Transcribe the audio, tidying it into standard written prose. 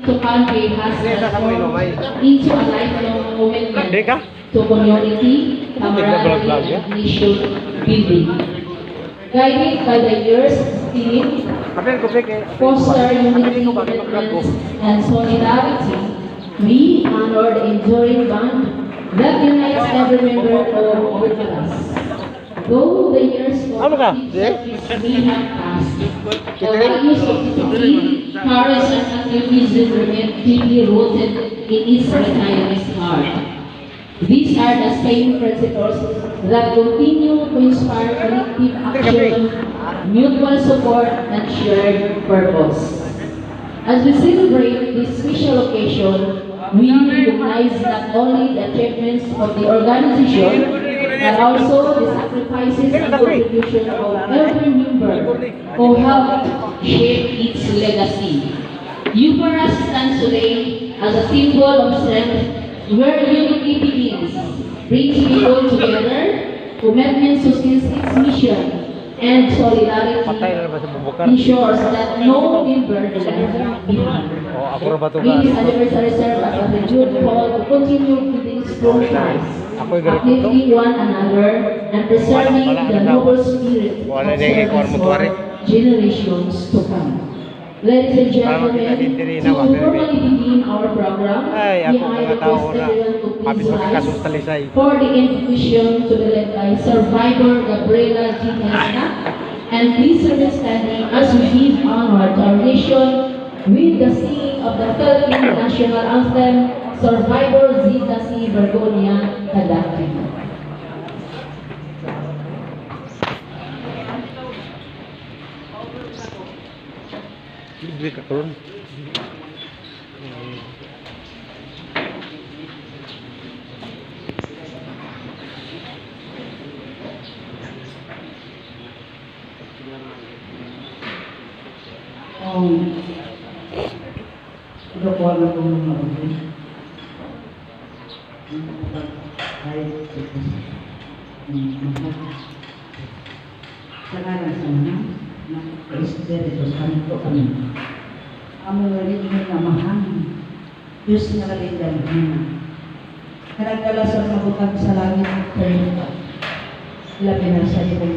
to country has transformed into a lifelong commitment to community, camaraderie, and nation building. Guided by the years' theme, foster unity, commitment, and solidarity, we honor the enduring bond that unites every member of Orcalas. Though the years of service we have passed, the values of discipline, courage, and activism remain deeply rooted in its retiree's heart. These are the same principles that continue to inspire collective action, mutual support, and shared purpose. As we celebrate this special occasion, we recognize not only the achievements of the organization, but also the sacrifices and contribution of every member who helped shape its legacy. UPARAS stands today as a symbol of strength where unity begins, brings people together, commitment sustains its mission, and solidarity ensures that no member is left behind. May this anniversary serve as a renewed call to continue building strong ties, uplifting one another, and preserving the noble spirit of service for generations to come. Ladies and gentlemen, to formally begin our program, I request everyone to please rise for the invocation to be led by Survivor Gabriela G. Nesna, and please remain standing as we give honor to our nation with the singing of the Philippine National Anthem, Survivor Zita C. Bergonia Kadaki. Libre ka karon. Sudah kuat na kung mga sekarang sana Presiden itu santo kami. Kamu rin namahan Diyos na kalindan na. Karagkala sa mabukan sa langit at kayo. Labi na sa